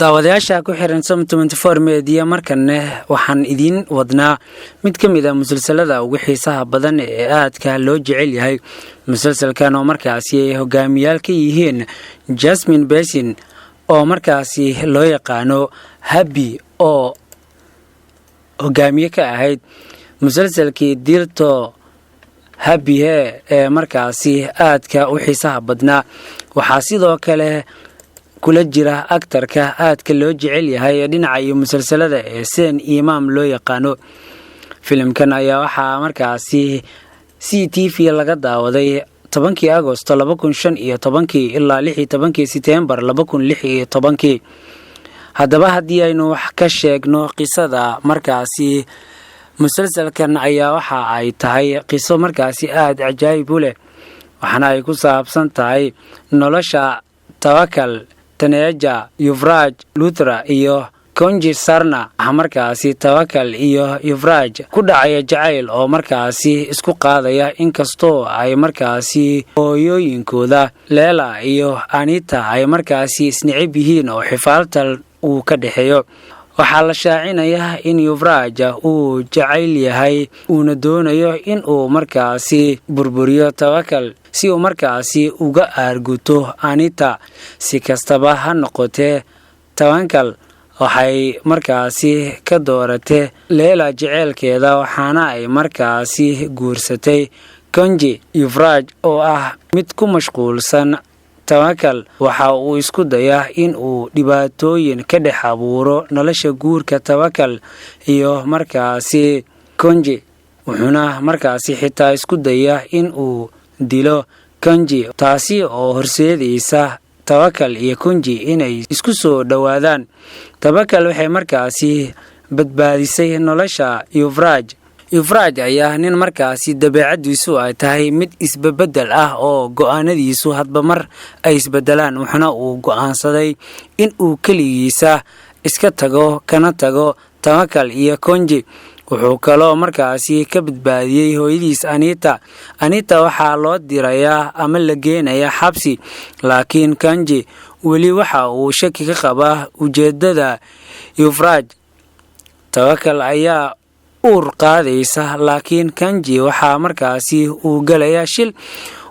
daawadayaasha ku xiran Som 24 media markanna waxaan idin wadnaa mid ka mid ah musalsalada ugu xiisaha badan ee aadka loo jecel yahay. musalsalkan oo markaasi ay hogaamiyaal ka yihiin Jasmine Basin oo markaasi loo yaqaano Happy oo hogaamiye ka ahayd musalsalkii Dirto Happy ee markaasi aadka u xiisaha badnaa. waxaa sidoo kale kula jira aktarka aadka loo jecel yahay ee dhinaca iyo musalsalada ee Sen Imam loo yaqaano. filimkan ayaa waxaa markaasi CTV laga daawaday 10 Agoosto 2015 ilaa 16 September 2016. haddaba haddii aynu wax ka sheegno qisada markaasi musalsalkan ayaa waxa ay tahay qiso markaasi aad cajaa'ib u leh, waxaana ay ku saabsan tahay nolosha Tawakal, Taneja, Yuvraj, Luthra iyo Konji Sarna. markaasi Tawakal iyo Yuvraj ku dhacaya jacayl oo markaasi isku qaadaya inkastoo ay markaasi hooyooyinkooda Leela iyo Anita ay markaasi isnicib yihiin oo xifaaltal uu ka dhaxeeyo. waxaa la shaacinayaa in Yuvraj uu jacayl yahay uuna doonayo in uu markaasi burburiyo Tawakal si uu markaasi uga aarguto Anita. si kastaba ha noqotee Tawakal waxay markaasi ka dooratay Leela jaceylkeeda, waxaana ay markaasi guursatay Konji. Yuvraj oo ah mid ku mashquulsan Tawakal waxa uu isku dayaa in uu dhibaatooyin ka dhex abuuro nolosha guurka Tawakal iyo markaasi Konji, wuxuuna markaasi xitaa isku dayaa in uu dilo Konji, taasi oo horseedaysa Tawakal iyo Konji inay isku soo dhawaadaan. Tawakal waxay markaasi badbaadisay nolosha Yuvraj ayaa nin markaasi dabeecadiisu ay tahay mid isbedel ah oo go'aanadiisu hadba mar ay isbedelaan, wuxuuna uu go'aansaday in uu kaligiisa iska tago kana tago Tawakal iyo Konji. wuxuu kaloo markaasi ka badbaadiyay hooyadiis Anita. waxaa loo dirayaa ama la geenayaa xabsi, laakiin Konji weli waxa uu shaki ka qabaa ujeedada Yuvraj. Tawakal ayaa uur qaadaysa, laakiin Konji waxaa markaasi uu galayaa shil,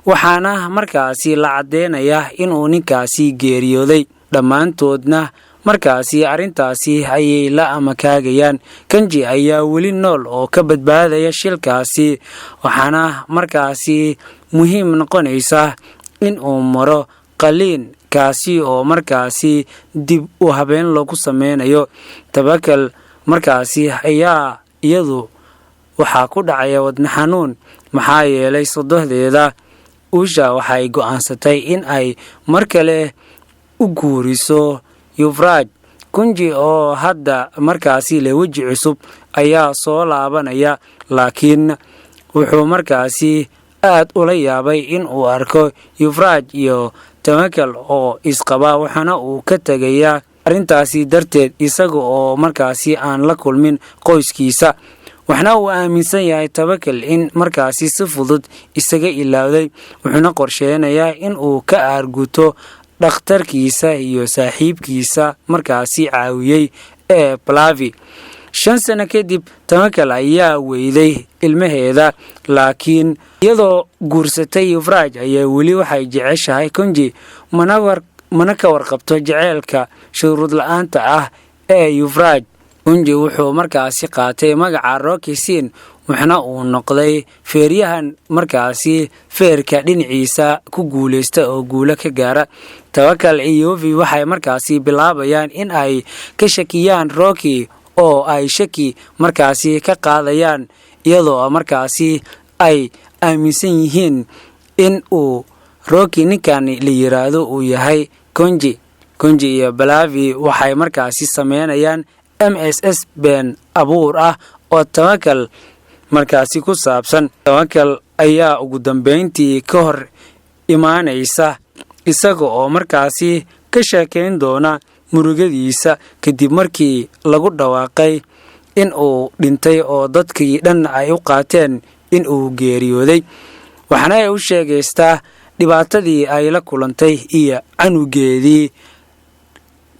waxaana markaasi la cadeynayaa inuu ninkaasi geeriyooday. dhammaantoodna markaasi arintaasi ayay la amakaagayaan. Konji ayaa weli nool oo ka badbaadaya shilkaasi, waxaana markaasi muhiim noqonaysa in uu maro qaliin kaasi oo markaasi dib u habeen lagu sameynayo. Tawakal markaasi ayaa iyadu waxaa ku dhacaya wadna xanuun maxaa yeelay sodohdeeda Usha waxay go'aansatay in ay mar kale u guuriso Yuvraj. Konji oo hadda markaasi leh waji cusub ayaa soo laabanaya, laakiin wuxuu markaasi aad ula yaabay in uu arko Yuvraj iyo Tawakal oo isqaba, waxaana uu ka tagayaa arintaasi darteed isaga oo markaasi aan la kulmin qoyskiisa. waxna uu aaminsan yahay Tawakal in markaasi si fudud isaga ilaawday, wuxuuna qorsheenayaa in uu ka aarguto dhakhtarkiisa iyo saaxiibkiisa markaasi caawiyay ee Pallavi. 5 sano kadib Tawakal ayaa weyday ilmaheeda, laakiin iyadoo guursatay Yuvraj ayaa weli waxay jeceshahay Konji, mana ka warqabto jaceylka shuruud la'aanta ah ee Yuvraj. Konji wuxuu markaasi qaatay magaca Rocky Sin, wuxuuna uu noqday feeryahan markaasi feerka dhinaciisa ku guuleysta oo guulo ka gaara. Tawakal iyo Yuvi waxay markaasi bilaabayaan in ay ka shakiyaan Rocky oo ay shaki markaasi ka qaadayaan, iyadoo markaasi ay aaminsan yihiin in uu Rocky ninkan la yiraahdo uu yahay Konji. iyo Pallavi waxay markaasi sameynayaan MSS been abuur ah oo Tawakal markaasi ku saabsan. Tawakal ayaa ugu dambeyntii ka hor imaanaysa isaga oo markaasi ka sheekeyn doona murugadiisa kadib markii lagu dhawaaqay in uu dhintay oo dadkii dhan ay u qaateen in uu geeriyooday. waxaana ay u sheegaystaa dhibaatadii ay la kulantay iyo canugeedii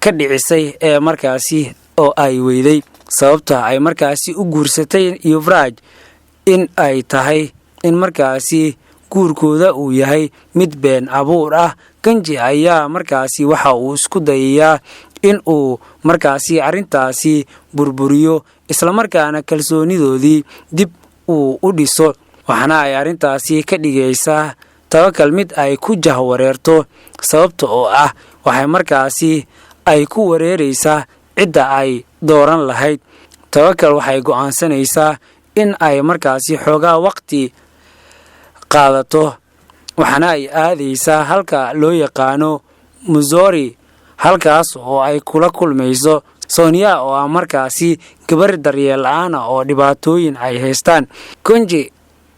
ka dhicisay ee markaasi oo ay weyday. sababta ay markaasi u guursatay Yuvraj in ay tahay in markaasi guurkooda uu yahay mid been abuur ah. Kanji ayaa markaasi waxa uu isku dayayaa in uu markaasi arintaasi burburiyo isla markaana kalsoonidoodii dib uu u dhiso. waxaana ay arintaasi ka dhigaysaa Tawakal mid ay ku jahwareerto sababta oo ah waxay markaasi ay ku wareeraysaa cidda ay dooran lahayd. Tawakal waxay go'aansanaysaa in ay markaasi xoogaa waqti qaadato waxaana ay aadaysaa halka loo yaqaano Muzoori halkaas oo ay kula kulmayso Sonia oo ah markaasi gabar daryeel la'aan oo dhibaatooyin ay haystaan. Kanji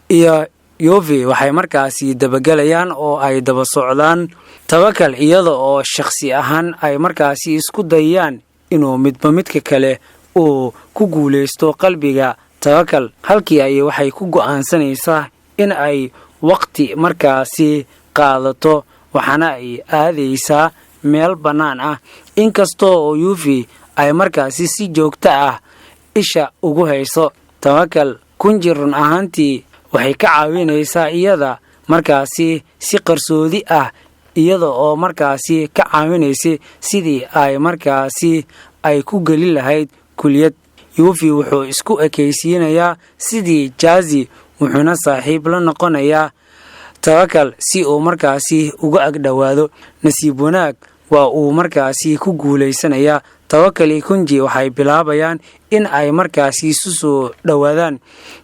iyo Yuvi waxay markaasi dabagalayaan oo ay daba socdaan Tawakal iyada oo shakhsi ahaan ay markaasi isku dayaan inuu midba midka kale uu ku guuleysto qalbiga Tawakal. halkii ay waxay ku go'aansanaysaa in ay waqti markaasi qaadato waxaana ay aadaysaa meel bannaan ah. inkastoo oo Yuvi ay markaasi si joogto ah isha ugu hayso Tawakal, Kanji run ahaantii waxay ka caawinaysaa iyada markaasi si qarsoodi ah iyada oo markaasi ka caawinaysa sidii ay markaasi ay ku gali lahayd kuliyad. Yuvi wuxuu isku ekaysiinayaa sidii Jazi wuxuuna saaxiib la noqonayaa Tawakal si uu markaasi uga agdhawaado. nasiib wanaag waa uu markaasi ku guuleysanayaa. Tawakal iyo Kanji waxay bilaabayaan in ay markaasi isu soo dhawaadaan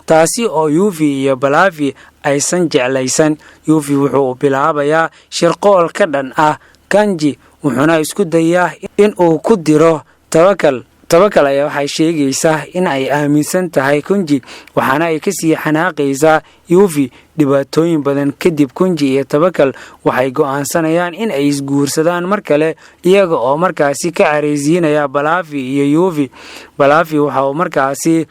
taasi oo Yuvi iyo Balavi aysan jeclaysan. Yuvi wuxuu bilaabayaa shirqool ka dhan ah Kanji wuxuuna isku dayaa in uu ku diro Tawakal. Tawakal ayaa waxay sheegaysaa in ay aaminsan tahay Kanji waxaana ay ka sii xanaaqaysaa Yuvi dhibaatooyin badan. kadib Kanji iyo Tawakal waxay go'aansanayaan in ay isguursadaan mar kale iyaga oo markaasi ka careysiinaya Balavi iyo Yuvi. Balavi waxa uu markaasi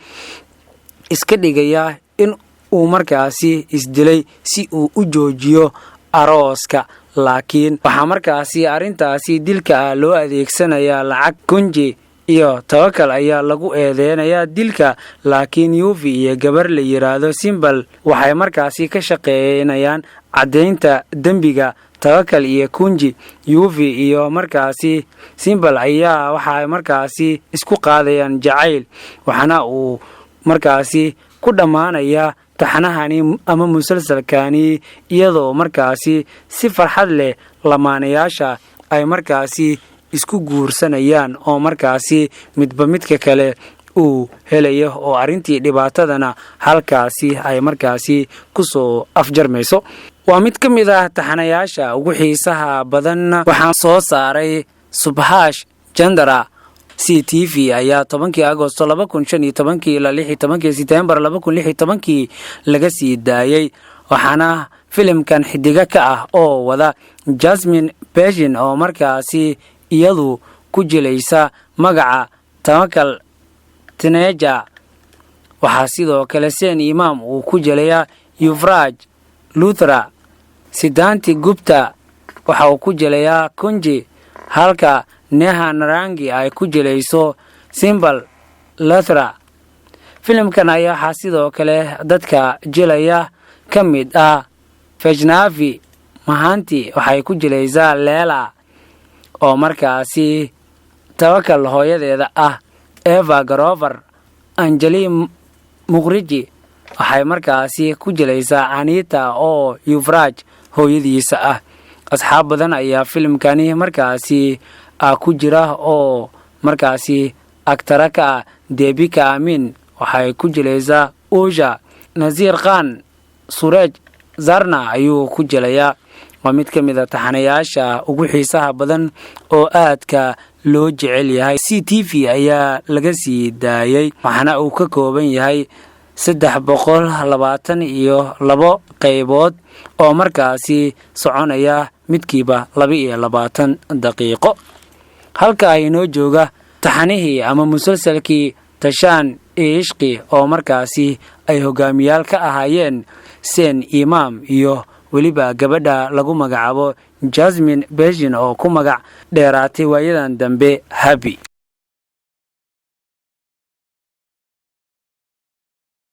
iska dhigayaa in uu markaasi isdilay si uu u joojiyo arooska, laakiin waxa markaasi arintaasi dilka loo adeegsanayaa lacag. Kanji iyo Tawakal ayaa lagu eedeynayaa dilka, laakiin Yuvi iyo gabar la yiraahdo Simbal waxay markaasi ka shaqeynayaan cadeynta dambiga Tawakal iyo Kanji. Yuvi iyo markaasi Simbal ayaa waxay markaasi isku qaadayaan jacayl waxaana uu markaasi ku dhamaanaya taxanahani ama musalsalkani iyadoo markaasi si farxad leh lamaanayaasha ay markaasi isku guursanayaan oo markaasi midba midka kale uu helayo oo arintii dhibaatadana halkaasi ay markaasi ku soo afjarmayso. waa mid ka mid ah taxanayaasha ugu xiisaha badan waxaan soo saaray Subhash Chandra. CTV ayaa 10 Agoosto 2015 ilaa 16 September 2016 laga sii daayay waxaana filimkan xidiga ka ah oo wada Jasmine Pagin oo markaasi iyadu ku jilaysa magaca Tawakal Teenager. waxaa sidoo kale Sen Imam uu ku jilaya Yuvraj Luthra. Siddhanti Gupta waxa uu ku jilaya Kanji halka Neha Narangi ay ku jilayso Simbal Luthra. filimkan ayaa sidoo kale dadka jilaya ka mid ah Fajnavi Mahanti waxay ku jilaysaa Leela oo markaasi Tawakal hooyadeeda ah. Eva Grover Anjali Mukherjee waxay markaasi ku jilaysaa Anita oo Yuvraj hooyadiisa ah. asxaab badan ayaa filimkani markaasi ku jira oo markaasi aktaraka Debika Amin waxay ku jilaysaa Usha. Nazir Khan Suraj Zarna ayuu ku jilayaa. waa mid ka mid ah taxanayaasha ugu xiisaha badan oo aadka loo jecel yahay. CTV ayaa laga sii daayay waxaana uu ka kooban yahay 322 qaybood oo markaasi soconaya midkiiba 22 daqiiqo. halka ay noo jooga taxanihii ama musalsalkii Tashan Ishqi oo markaasi ay hogaamiyaal ka ahaayeen Sen Imam iyo weliba gabadha lagu magacaabo Jasmine Beijing oo ku magac dheeraatay waayadan dambe Happy.